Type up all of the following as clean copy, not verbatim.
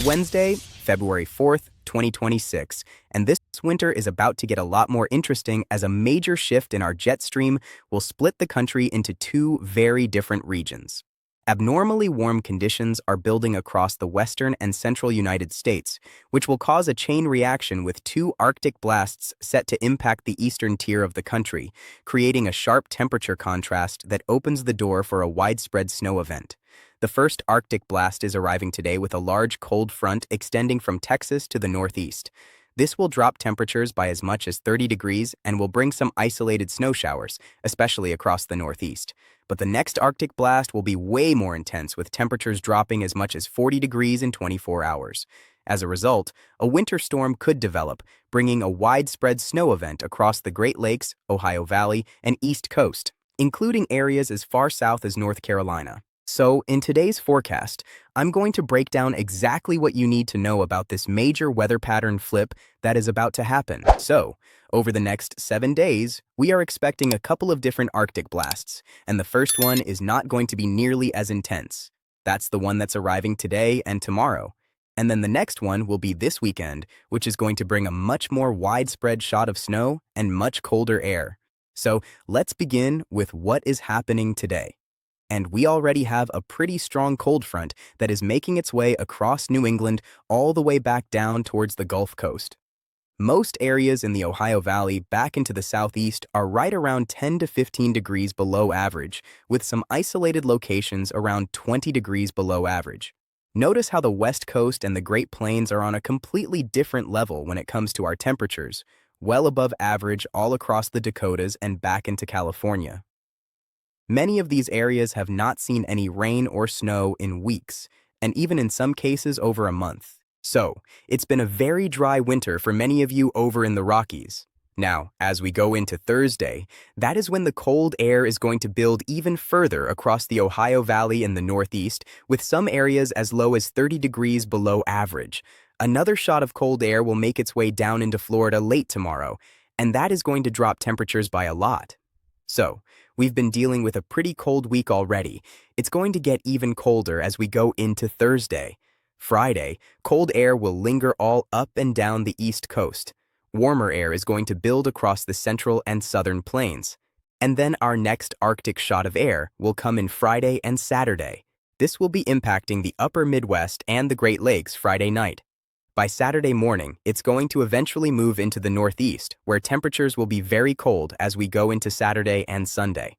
Wednesday, February 4th, 2026, and this winter is about to get a lot more interesting as a major shift in our jet stream will split the country into two very different regions. Abnormally warm conditions are building across the western and central United States, which will cause a chain reaction with two Arctic blasts set to impact the eastern tier of the country, creating a sharp temperature contrast that opens the door for a widespread snow event. The first Arctic blast is arriving today with a large cold front extending from Texas to the northeast. This will drop temperatures by as much as 30 degrees and will bring some isolated snow showers, especially across the northeast. But the next Arctic blast will be way more intense, with temperatures dropping as much as 40 degrees in 24 hours. As a result, a winter storm could develop, bringing a widespread snow event across the Great Lakes, Ohio Valley, and East Coast, including areas as far south as North Carolina. So, in today's forecast, I'm going to break down exactly what you need to know about this major weather pattern flip that is about to happen. So, over the next 7 days, we are expecting a couple of different Arctic blasts, and the first one is not going to be nearly as intense. That's the one that's arriving today and tomorrow. And then the next one will be this weekend, which is going to bring a much more widespread shot of snow and much colder air. So, let's begin with what is happening today. And we already have a pretty strong cold front that is making its way across New England all the way back down towards the Gulf Coast. Most areas in the Ohio Valley back into the southeast are right around 10 to 15 degrees below average, with some isolated locations around 20 degrees below average. Notice how the West Coast and the Great Plains are on a completely different level when it comes to our temperatures, well above average all across the Dakotas and back into California. Many of these areas have not seen any rain or snow in weeks, and even in some cases over a month. So, it's been a very dry winter for many of you over in the Rockies. Now, as we go into Thursday, that is when the cold air is going to build even further across the Ohio Valley in the northeast, with some areas as low as 30 degrees below average. Another shot of cold air will make its way down into Florida late tomorrow, and that is going to drop temperatures by a lot. So, we've been dealing with a pretty cold week already. It's going to get even colder as we go into Thursday. Friday, cold air will linger all up and down the East Coast. Warmer air is going to build across the central and southern plains. And then our next Arctic shot of air will come in Friday and Saturday. This will be impacting the upper Midwest and the Great Lakes Friday night. By Saturday morning, it's going to eventually move into the Northeast, where temperatures will be very cold as we go into Saturday and Sunday.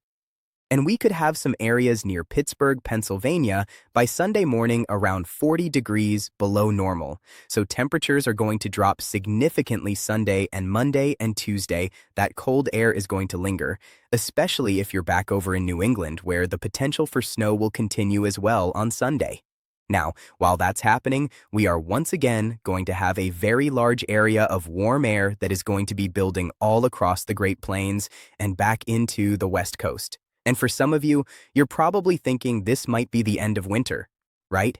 And we could have some areas near Pittsburgh, Pennsylvania, by Sunday morning around 40 degrees below normal. So temperatures are going to drop significantly Sunday and Monday and Tuesday. That cold air is going to linger, especially if you're back over in New England, where the potential for snow will continue as well on Sunday. Now, while that's happening, we are once again going to have a very large area of warm air that is going to be building all across the Great Plains and back into the West Coast. And for some of you, you're probably thinking this might be the end of winter, right?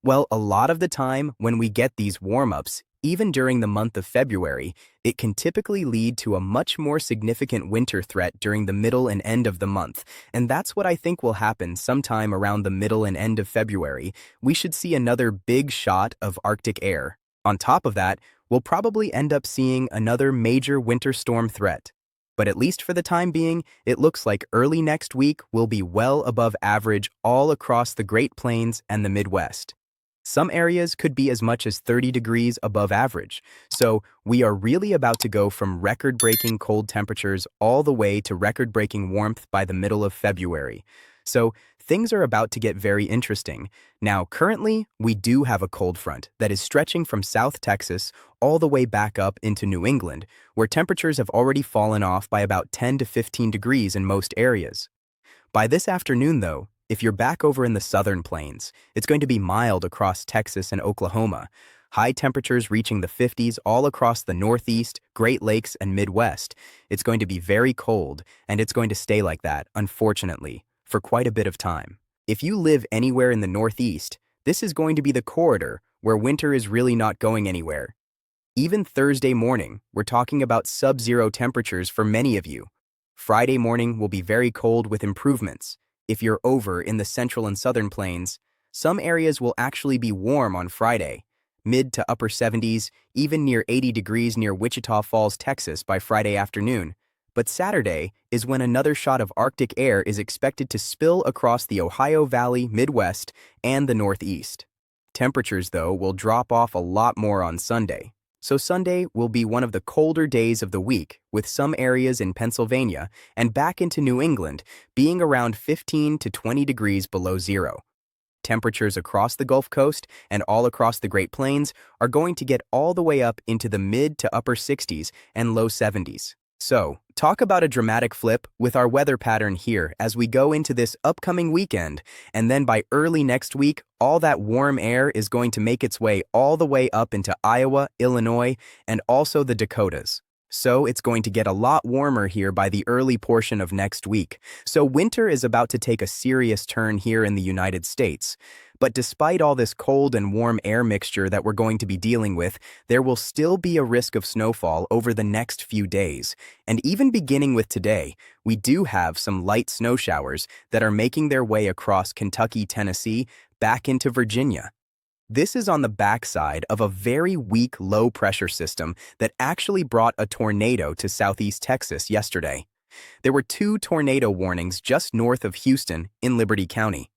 Well, a lot of the time when we get these warm-ups, even during the month of February, it can typically lead to a much more significant winter threat during the middle and end of the month. And that's what I think will happen sometime around the middle and end of February. We should see another big shot of Arctic air. On top of that, we'll probably end up seeing another major winter storm threat. But at least for the time being, it looks like early next week will be well above average all across the Great Plains and the Midwest. Some areas could be as much as 30 degrees above average. So we are really about to go from record-breaking cold temperatures all the way to record-breaking warmth by the middle of February. So things are about to get very interesting. Now, currently, we do have a cold front that is stretching from South Texas all the way back up into New England, where temperatures have already fallen off by about 10 to 15 degrees in most areas. By this afternoon, though, if you're back over in the southern plains, it's going to be mild across Texas and Oklahoma. High temperatures reaching the 50s all across the Northeast, Great Lakes, and Midwest. It's going to be very cold, and it's going to stay like that, unfortunately, for quite a bit of time. If you live anywhere in the Northeast, this is going to be the corridor where winter is really not going anywhere. Even Thursday morning, we're talking about sub-zero temperatures for many of you. Friday morning will be very cold with improvements. If you're over in the central and southern plains, some areas will actually be warm on Friday. mid to upper 70s, even near 80 degrees near Wichita Falls, Texas by Friday afternoon. But Saturday is when another shot of Arctic air is expected to spill across the Ohio Valley, Midwest, and the Northeast. Temperatures, though, will drop off a lot more on Sunday. So Sunday will be one of the colder days of the week, with some areas in Pennsylvania and back into New England being around 15 to 20 degrees below zero. Temperatures across the Gulf Coast and all across the Great Plains are going to get all the way up into the mid to upper 60s and low 70s. So, talk about a dramatic flip with our weather pattern here as we go into this upcoming weekend, and then by early next week, all that warm air is going to make its way all the way up into Iowa, Illinois, and also the Dakotas. So it's going to get a lot warmer here by the early portion of next week. So winter is about to take a serious turn here in the United States. But despite all this cold and warm air mixture that we're going to be dealing with, there will still be a risk of snowfall over the next few days. And even beginning with today, we do have some light snow showers that are making their way across Kentucky, Tennessee, back into Virginia. This is on the backside of a very weak low-pressure system that actually brought a tornado to southeast Texas yesterday. There were 2 tornado warnings just north of Houston in Liberty County.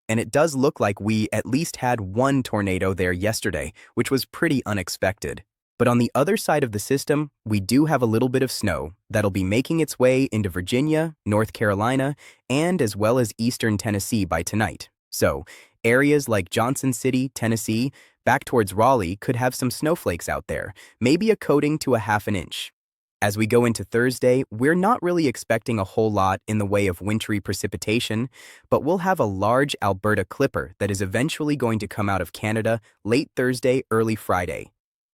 And it does look like we at least had 1 tornado there yesterday, which was pretty unexpected. But on the other side of the system, we do have a little bit of snow that'll be making its way into Virginia, North Carolina, and as well as eastern Tennessee by tonight. So, areas like Johnson City, Tennessee, back towards Raleigh could have some snowflakes out there, maybe a coating to a half an inch. As we go into Thursday, we're not really expecting a whole lot in the way of wintry precipitation, but we'll have a large Alberta clipper that is eventually going to come out of Canada late Thursday, early Friday.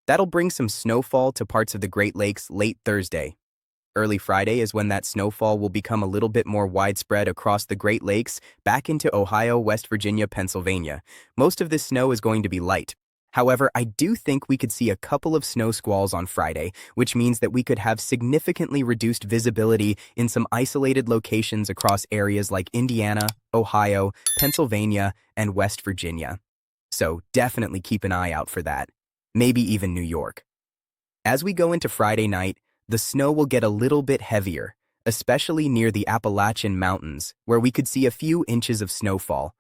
That'll bring some snowfall to parts of the Great Lakes late Thursday. Early Friday is when that snowfall will become a little bit more widespread across the Great Lakes, back into Ohio, West Virginia, Pennsylvania. Most of this snow is going to be light. However, I do think we could see a couple of snow squalls on Friday, which means that we could have significantly reduced visibility in some isolated locations across areas like Indiana, Ohio, Pennsylvania, and West Virginia. So definitely keep an eye out for that. Maybe even New York. As we go into Friday night, the snow will get a little bit heavier, especially near the Appalachian Mountains, where we could see a few inches of snowfall.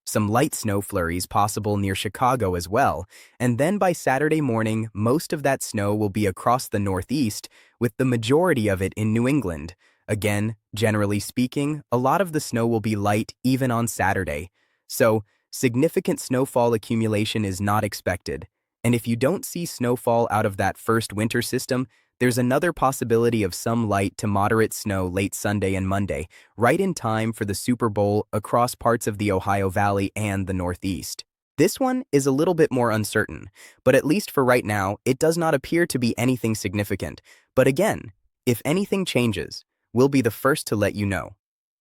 Some light snow flurries possible near Chicago as well, and then by Saturday morning, most of that snow will be across the Northeast, with the majority of it in New England. Again, generally speaking, a lot of the snow will be light even on Saturday. So, significant snowfall accumulation is not expected. And if you don't see snowfall out of that first winter system, there's another possibility of some light to moderate snow late Sunday and Monday, right in time for the Super Bowl across parts of the Ohio Valley and the Northeast. This one is a little bit more uncertain, but at least for right now, it does not appear to be anything significant. But again, if anything changes, we'll be the first to let you know.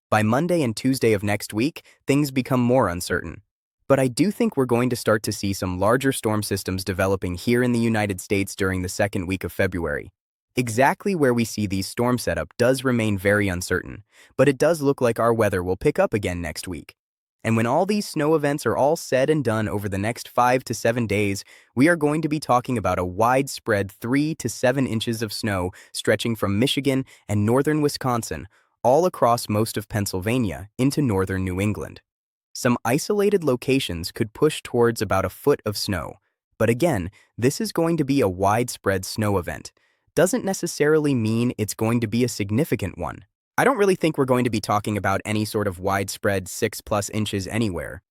By Monday and Tuesday of next week, things become more uncertain. But I do think we're going to start to see some larger storm systems developing here in the United States during the second week of February. Exactly where we see these storm setup does remain very uncertain, but it does look like our weather will pick up again next week. And when all these snow events are all said and done over the next 5 to 7 days, we are going to be talking about a widespread 3 to 7 inches of snow stretching from Michigan and northern Wisconsin all across most of Pennsylvania into northern New England. Some isolated locations could push towards about a foot of snow. But again, this is going to be a widespread snow event. Doesn't necessarily mean it's going to be a significant one. I don't really think we're going to be talking about any sort of widespread 6+ inches anywhere.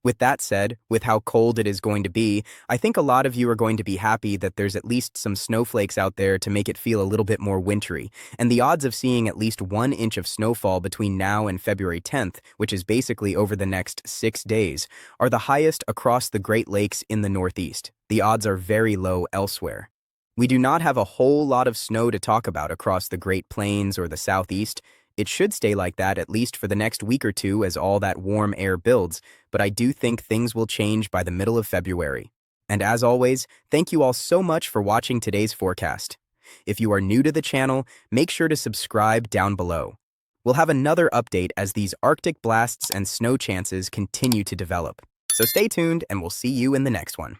With that said, with how cold it is going to be, I think a lot of you are going to be happy that there's at least some snowflakes out there to make it feel a little bit more wintry, and the odds of seeing at least 1 inch of snowfall between now and February 10th, which is basically over the next 6 days, are the highest across the Great Lakes in the Northeast. The odds are very low elsewhere. We do not have a whole lot of snow to talk about across the Great Plains or the Southeast. It should stay like that at least for the next week or two as all that warm air builds, but I do think things will change by the middle of February. And as always, thank you all so much for watching today's forecast. If you are new to the channel, make sure to subscribe down below. We'll have another update as these Arctic blasts and snow chances continue to develop. So stay tuned and we'll see you in the next one.